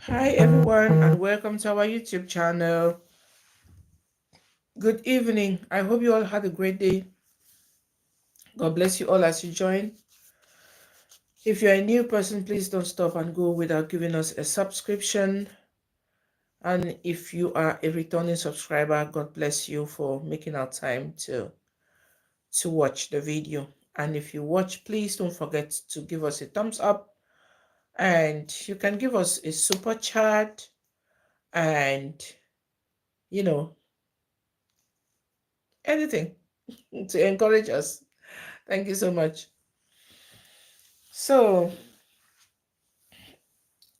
Hi everyone and welcome to our YouTube channel. Good evening. I hope you all had a great day. God bless you all as you join. If you're a new person, please don't stop and go without giving us a subscription. And if you are a returning subscriber, God bless you for making our time to watch the video. And if you watch, please don't forget to give us a thumbs up. And you can give us a super chat and, you know, anything to encourage us. Thank you so much. So,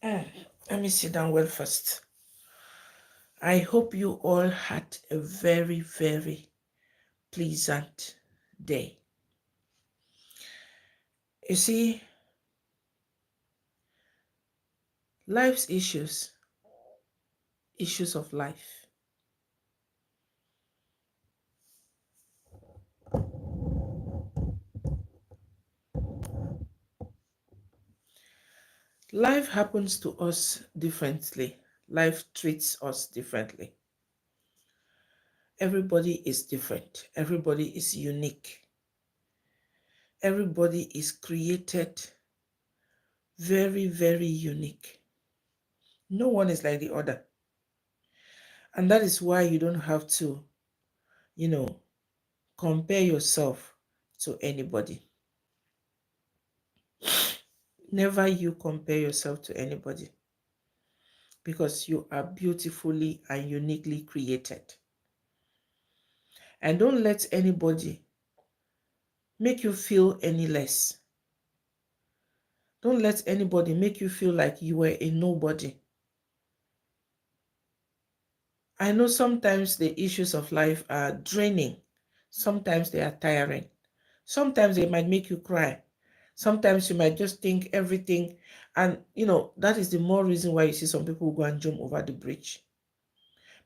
uh, let me sit down well first. I hope you all had a very, very pleasant day. You see, life's issues of life. Life happens to us differently. Life treats us differently. Everybody is different. Everybody is unique. Everybody is created very, very unique. No one is like the other. And that is why you don't have to, you know, compare yourself to anybody. Never you compare yourself to anybody because you are beautifully and uniquely created. And don't let anybody make you feel any less. Don't let anybody make you feel like you were a nobody. I know sometimes the issues of life are draining. Sometimes they are tiring. Sometimes they might make you cry. Sometimes you might just think everything. And, that is the more reason why you see some people go and jump over the bridge.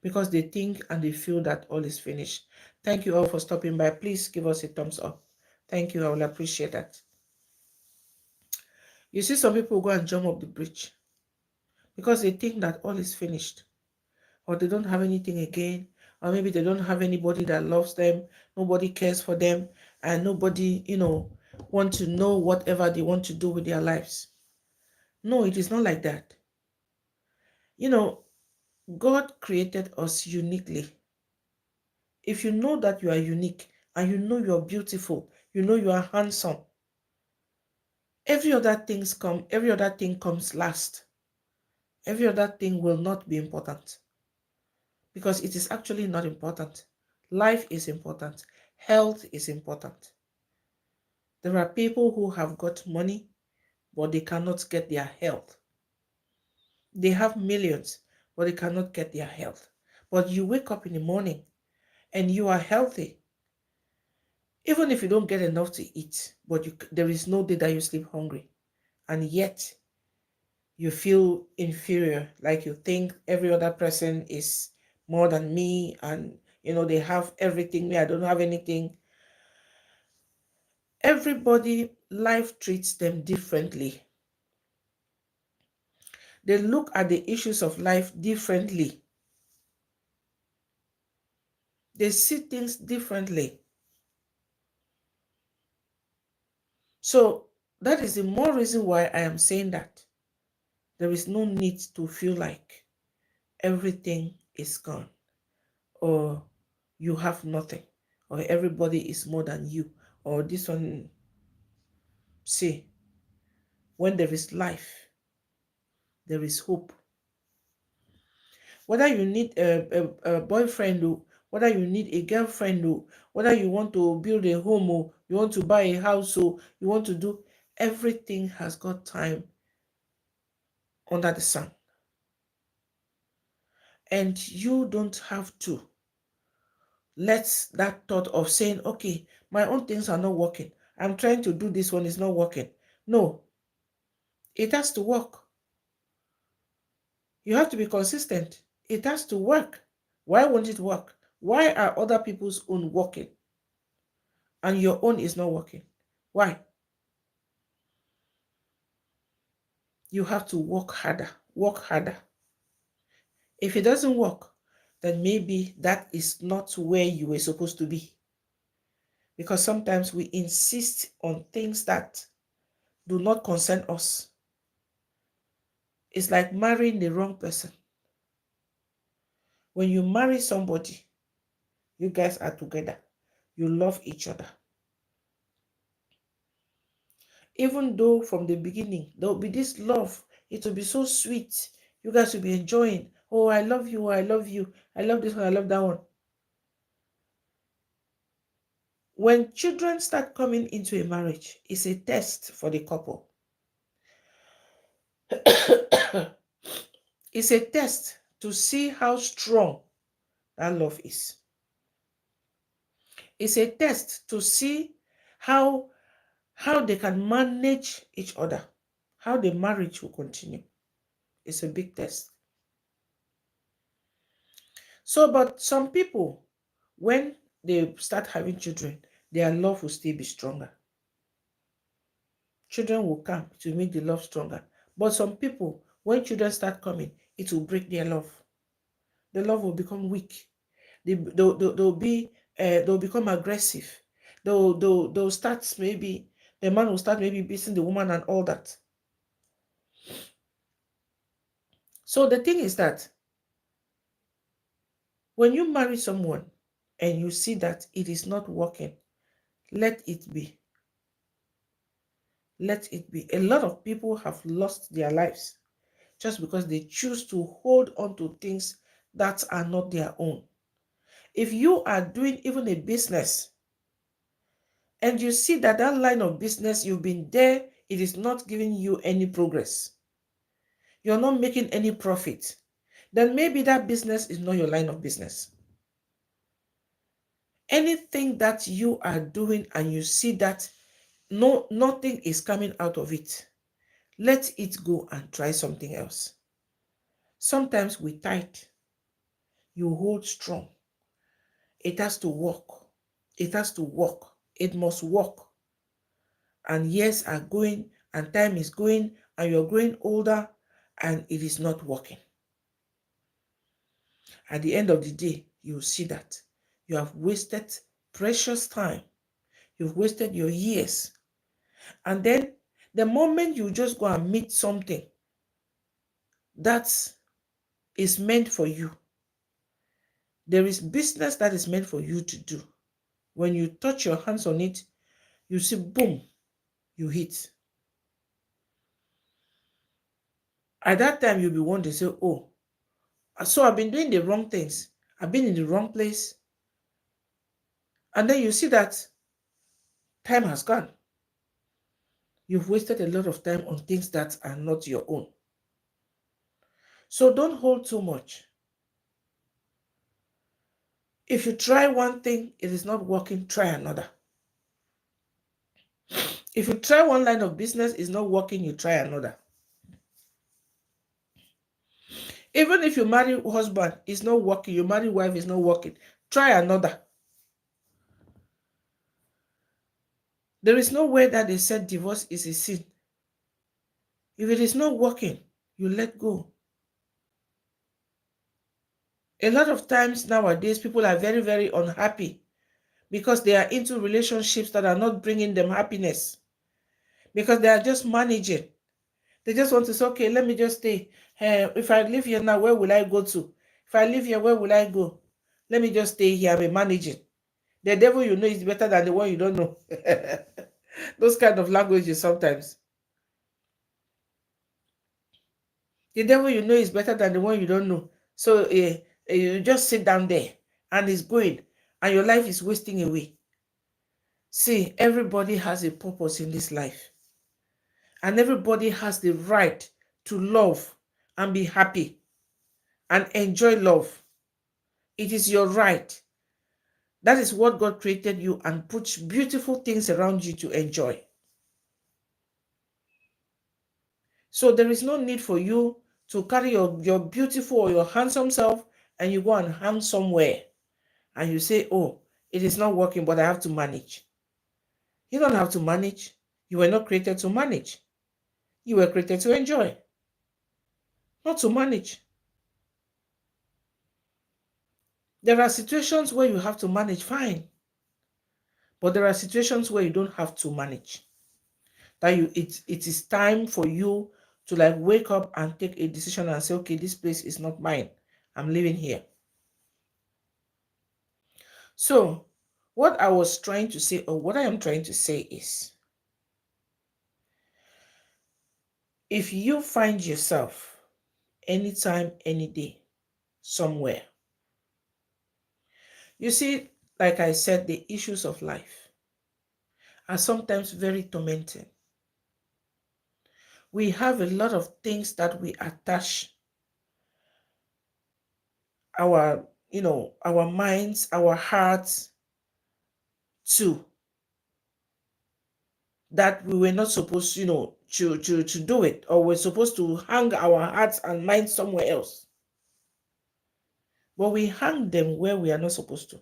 Because they think and they feel that all is finished. Thank you all for stopping by. Please give us a thumbs up. Thank you. I will appreciate that. You see some people go and jump up the bridge because they think that all is finished. Or they don't have anything again. Or maybe they don't have anybody that loves them. Nobody cares for them. And nobody, want to know whatever they want to do with their lives. No, it is not like that. God created us uniquely. If you know that you are unique and you know you are beautiful, you know you are handsome, every other thing comes last. Every other thing will not be important because it is actually not important. Life is important. Health is important. There are people who have got money, but they cannot get their health. They have millions, but they cannot get their health. But you wake up in the morning and you are healthy. Even if you don't get enough to eat, but there is no day that you sleep hungry. And yet, you feel inferior, like you think every other person is more than me and, they have everything, me, I don't have anything. Everybody, life treats them differently. They look at the issues of life differently. They see things differently. So that is the more reason why I am saying that there is no need to feel like everything is gone or you have nothing or everybody is more than you or this one. See, when there is life, there is hope. Whether you need a boyfriend or whether you need a girlfriend or whether you want to build a home or you want to buy a house or you want to do, everything has got time under the sun. And you don't have to let that thought of saying, okay, my own things are not working. I'm trying to do this one, is not working. No, it has to work. You have to be consistent. It has to work. Why won't it work? Why are other people's own working and your own is not working? Why? You have to work harder, work harder, If it doesn't work, then maybe that is not where you were supposed to be. Because sometimes we insist on things that do not concern us. It's like marrying the wrong person. When you marry somebody, you guys are together. You love each other. Even though from the beginning, there will be this love. It will be so sweet. You guys will be enjoying. Oh, I love you. I love you. I love this one. I love that one. When children start coming into a marriage, it's a test for the couple. It's a test to see how strong that love is. It's a test to see how they can manage each other, how the marriage will continue. It's a big test. So, but some people, when they start having children, their love will still be stronger. Children will come to make the love stronger. But some people, when children start coming, it will break their love. The love will become weak. They'll become aggressive. They'll start, maybe the man will start maybe beating the woman and all that. So the thing is that when you marry someone and you see that it is not working, let it be. Let it be. A lot of people have lost their lives just because they choose to hold on to things that are not their own. If you are doing even a business and you see that that line of business, you've been there, it is not giving you any progress, you're not making any profit, then maybe that business is not your line of business. Anything that you are doing and you see that nothing is coming out of it, let it go and try something else. Sometimes with tight, you hold strong. It has to work. It has to work. It must work. And years are going and time is going and you're growing older and it is not working. At the end of the day, you'll see that you have wasted precious time. You've wasted your years. And then the moment you just go and meet something that is meant for you, there is business that is meant for you to do. When you touch your hands on it, you see, boom, you hit. At that time, you'll be wondering, say, oh, so I've been doing the wrong things. I've been in the wrong place. And then you see that time has gone. You've wasted a lot of time on things that are not your own. So don't hold too much. If you try one thing, it is not working, try another. If you try one line of business, it's not working, you try another. Even if you marry husband, it's not working, you marry wife, it's not working, try another. There is no way that they said divorce is a sin. If it is not working, you let go. A lot of times nowadays, people are very, very unhappy because they are into relationships that are not bringing them happiness. Because they are just managing. They just want to say, okay, let me just stay. If I live here now, where will I go to? If I live here, where will I go? Let me just stay here. I'm managing. The devil you know is better than the one you don't know. Those kind of languages sometimes. The devil you know is better than the one you don't know. So you just sit down there and it's going and your life is wasting away. See, everybody has a purpose in this life. And everybody has the right to love and be happy and enjoy love. It is your right. That is what God created you and put beautiful things around you to enjoy. So there is no need for you to carry your beautiful or your handsome self and you go and hang somewhere and you say, oh, it is not working, but I have to manage. You don't have to manage. You were not created to manage. You were created to enjoy, not to manage. There are situations where you have to manage, fine. But there are situations where you don't have to manage. That it is time for you to like wake up and take a decision and say, okay, this place is not mine. I'm living here. So what I was trying to say, or what I am trying to say is, if you find yourself anytime, any day, somewhere, you see, like I said, the issues of life are sometimes very tormenting. We have a lot of things that we attach our, our minds, our hearts to, that we were not supposed, to do it, or we're supposed to hang our hearts and minds somewhere else. But we hang them where we are not supposed to.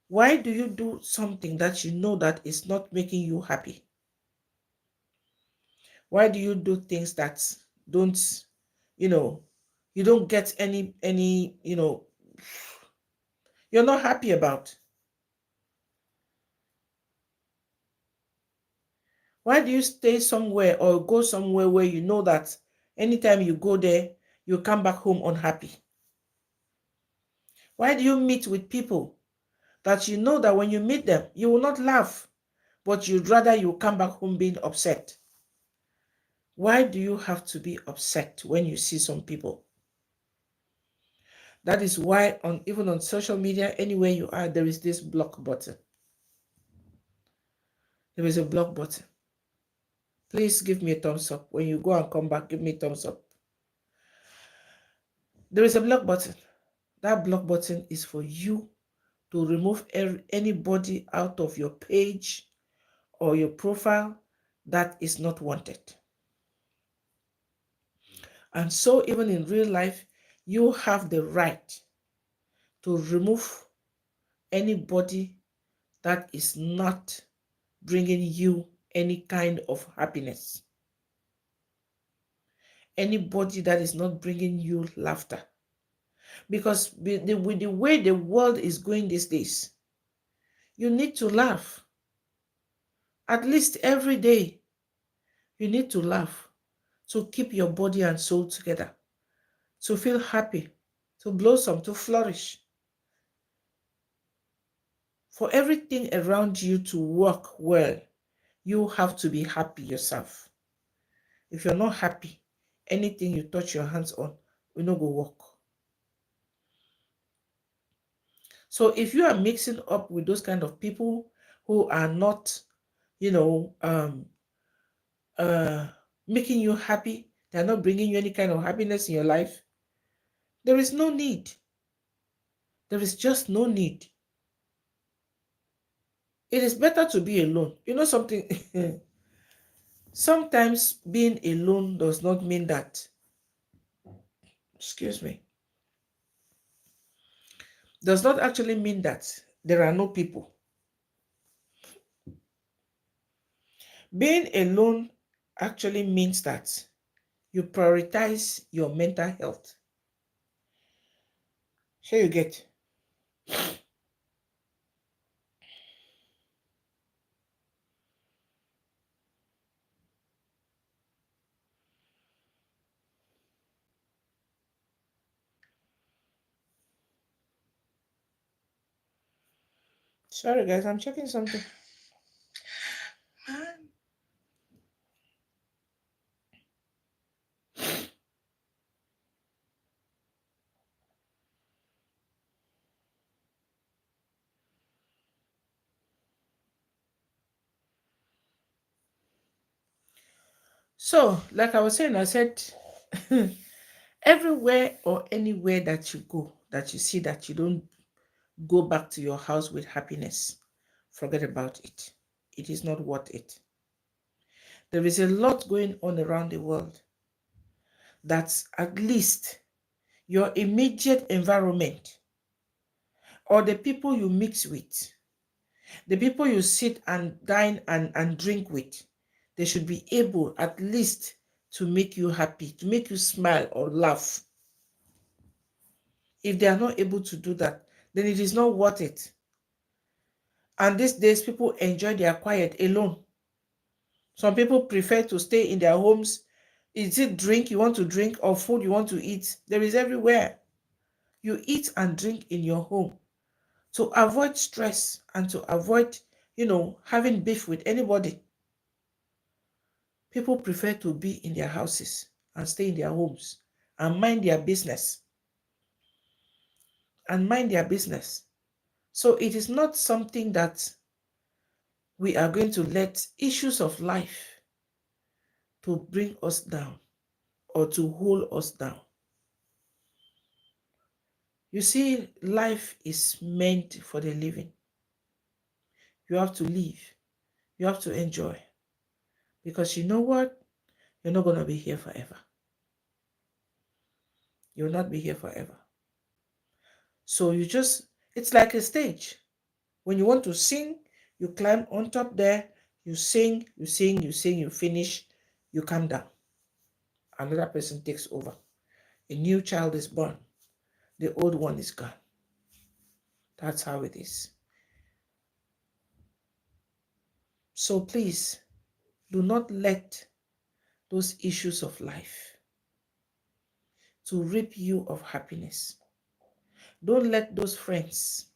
Why do you do something that you know that is not making you happy? Why do you do things that don't, you don't get any, you're not happy about? Why do you stay somewhere or go somewhere where you know that anytime you go there, you come back home unhappy? Why do you meet with people that you know that when you meet them, you will not laugh, but you'd rather you come back home being upset? Why do you have to be upset when you see some people? That is why even on social media, anywhere you are, there is this block button. There is a block button. Please give me a thumbs up. When you go and come back, give me a thumbs up. There is a block button. That block button is for you to remove anybody out of your page or your profile that is not wanted. And so even in real life, you have the right to remove anybody that is not bringing you any kind of happiness. Anybody that is not bringing you laughter. Because with the way the world is going these days, you need to laugh. At least every day, you need to laugh to keep your body and soul together, to feel happy, to blossom, to flourish. For everything around you to work well, you have to be happy yourself. If you're not happy, anything you touch your hands on will not go work. So if you are mixing up with those kind of people who are not, making you happy, they're not bringing you any kind of happiness in your life, there is no need. There is just no need. It is better to be alone. You know something? Sometimes being alone does not mean that, excuse me, does not actually mean that there are no people. Being alone actually means that you prioritize your mental health. Sure, you get. Sorry, guys, I'm checking something. So, like I was saying, I said, everywhere or anywhere that you go, that you see that you don't go back to your house with happiness, forget about it. It is not worth it. There is a lot going on around the world that's at least your immediate environment or the people you mix with, the people you sit and dine and drink with, they should be able at least to make you happy, to make you smile or laugh. If they are not able to do that, then it is not worth it. And these days, people enjoy their quiet alone. Some people prefer to stay in their homes. Is it drink you want to drink or food you want to eat? There is everywhere. You eat and drink in your home to avoid stress and to avoid, having beef with anybody. People prefer to be in their houses and stay in their homes and mind their business. So it is not something that we are going to let issues of life to bring us down or to hold us down. You see, life is meant for the living. You have to live. You have to enjoy. Because you know what? You're not going to be here forever. You'll not be here forever. So it's like a stage. When you want to sing, you climb on top there, you sing, you finish, you come down. Another person takes over. A new child is born. The old one is gone. That's how it is. So please, do not let those issues of life to rip you of happiness. Don't let those friends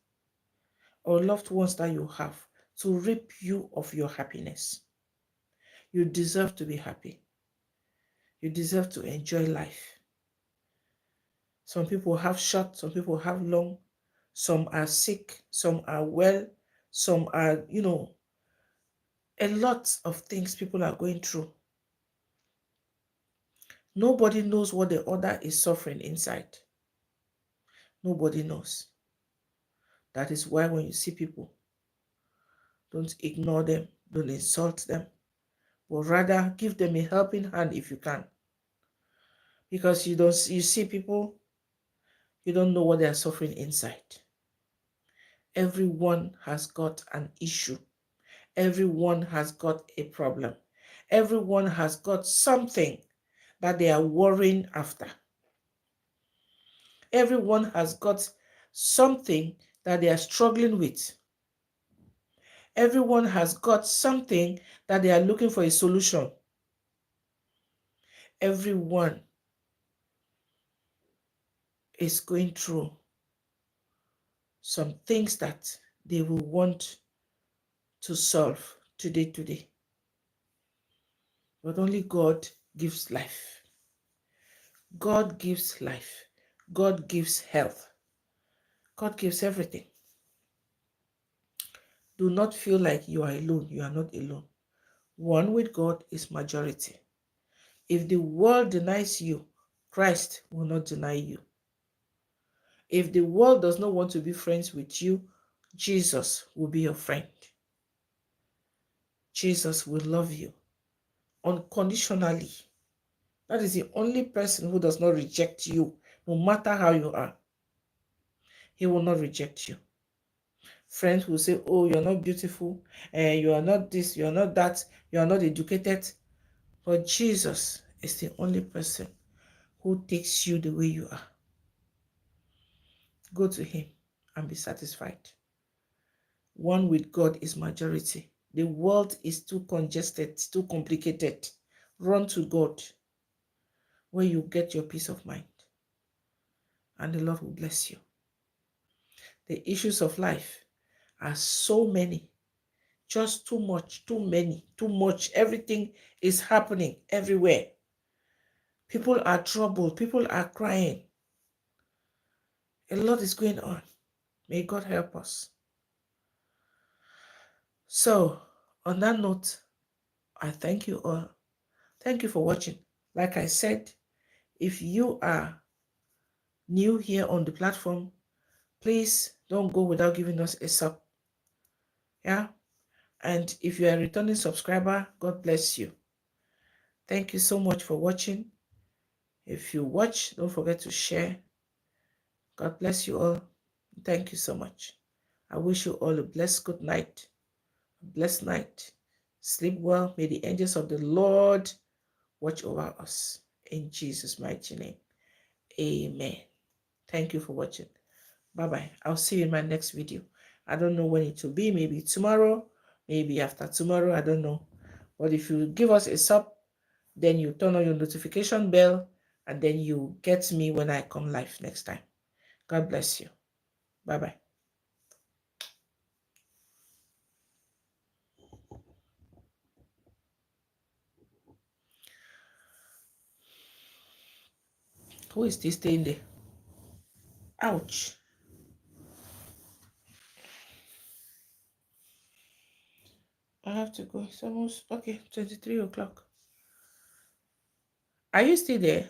or loved ones that you have to rip you of your happiness. You deserve to be happy. You deserve to enjoy life. Some people have short, some people have long, some are sick, some are well, some are, a lot of things people are going through. Nobody knows what the other is suffering inside. Nobody knows. That is why when you see people, don't ignore them, don't insult them, but rather give them a helping hand if you can. Because you see people, you don't know what they are suffering inside. Everyone has got an issue. Everyone has got a problem. Everyone has got something that they are worrying after. Everyone has got something that they are struggling with. Everyone has got something that they are looking for a solution. Everyone is going through some things that they will want to solve today. But only God gives life. God gives life. God gives health. God gives everything. Do not feel like you are alone. You are not alone. One with God is majority. If the world denies you, Christ will not deny you. If the world does not want to be friends with you, Jesus will be your friend. Jesus will love you unconditionally. That is the only person who does not reject you, no matter how you are. He will not reject you. Friends will say, oh, you're not beautiful, you are not this, you are not that, you are not educated. But Jesus is the only person who takes you the way you are. Go to him and be satisfied. One with God is majority. The world is too congested, too complicated. Run to God, where you get your peace of mind. And the Lord will bless you. The issues of life are so many. Just too much, too many, too much. Everything is happening everywhere. People are troubled. People are crying. A lot is going on. May God help us. So, on that note, I thank you all. Thank you for watching. Like I said, if you are new here on the platform, please don't go without giving us a sub. Yeah? And if you are a returning subscriber, God bless you. Thank you so much for watching. If you watch, don't forget to share. God bless you all. Thank you so much. I wish you all a blessed good night. A blessed night. Sleep well. May the angels of the Lord watch over us. In Jesus' mighty name. Amen. Thank you for watching. Bye-bye. I'll see you in my next video. I don't know when it will be. Maybe tomorrow, maybe after tomorrow. I don't know. But if you give us a sub, then you turn on your notification bell, and then you get me when I come live next time. God bless you. Bye-bye. Who is this staying there? Ouch. I have to go. It's almost, okay, 23 o'clock. Are you still there?